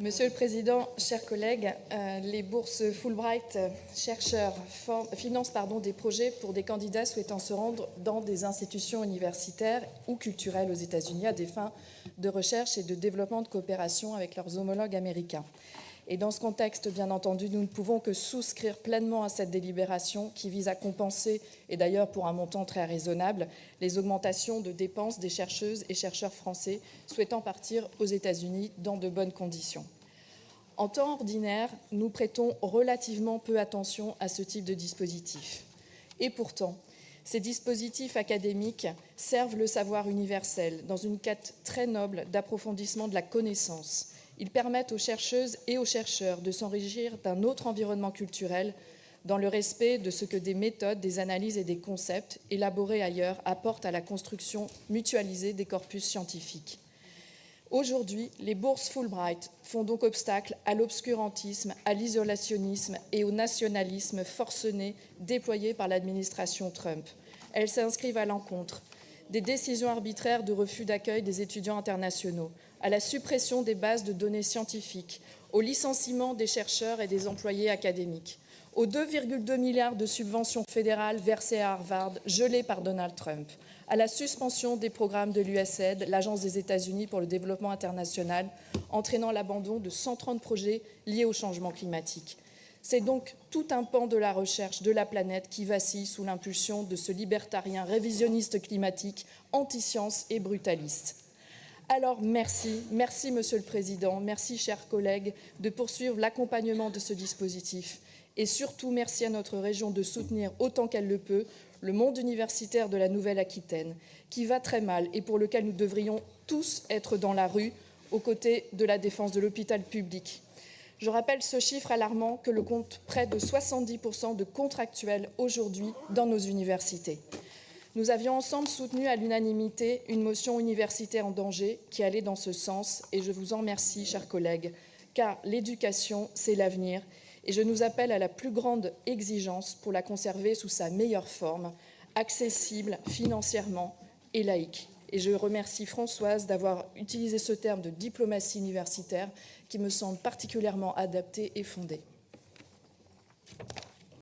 Monsieur le Président, chers collègues, les bourses Fulbright chercheurs financent des projets pour des candidats souhaitant se rendre dans des institutions universitaires ou culturelles aux États-Unis à des fins de recherche et de développement de coopération avec leurs homologues américains. Et dans ce contexte, bien entendu, nous ne pouvons que souscrire pleinement à cette délibération qui vise à compenser, et d'ailleurs pour un montant très raisonnable, les augmentations de dépenses des chercheuses et chercheurs français souhaitant partir aux États-Unis dans de bonnes conditions. En temps ordinaire, nous prêtons relativement peu attention à ce type de dispositif. Et pourtant, ces dispositifs académiques servent le savoir universel dans une quête très noble d'approfondissement de la connaissance. Ils permettent aux chercheuses et aux chercheurs de s'enrichir d'un autre environnement culturel dans le respect de ce que des méthodes, des analyses et des concepts élaborés ailleurs apportent à la construction mutualisée des corpus scientifiques. Aujourd'hui, les bourses Fulbright font donc obstacle à l'obscurantisme, à l'isolationnisme et au nationalisme forcené déployé par l'administration Trump. Elles s'inscrivent à l'encontre des décisions arbitraires de refus d'accueil des étudiants internationaux, à la suppression des bases de données scientifiques, au licenciement des chercheurs et des employés académiques, aux 2,2 milliards de subventions fédérales versées à Harvard, gelées par Donald Trump, à la suspension des programmes de l'USAID, l'Agence des États-Unis pour le développement international, entraînant l'abandon de 130 projets liés au changement climatique. C'est donc tout un pan de la recherche de la planète qui vacille sous l'impulsion de ce libertarien révisionniste climatique, anti-science et brutaliste. Alors merci Monsieur le Président, merci chers collègues de poursuivre l'accompagnement de ce dispositif et surtout merci à notre région de soutenir autant qu'elle le peut le monde universitaire de la Nouvelle-Aquitaine qui va très mal et pour lequel nous devrions tous être dans la rue aux côtés de la défense de l'hôpital public. Je rappelle ce chiffre alarmant que le compte près de 70% de contractuels aujourd'hui dans nos universités. Nous avions ensemble soutenu à l'unanimité une motion universitaire en danger qui allait dans ce sens et je vous en remercie, chers collègues, car l'éducation, c'est l'avenir et je nous appelle à la plus grande exigence pour la conserver sous sa meilleure forme, accessible financièrement et laïque. Et je remercie Françoise d'avoir utilisé ce terme de diplomatie universitaire qui me semble particulièrement adapté et fondé.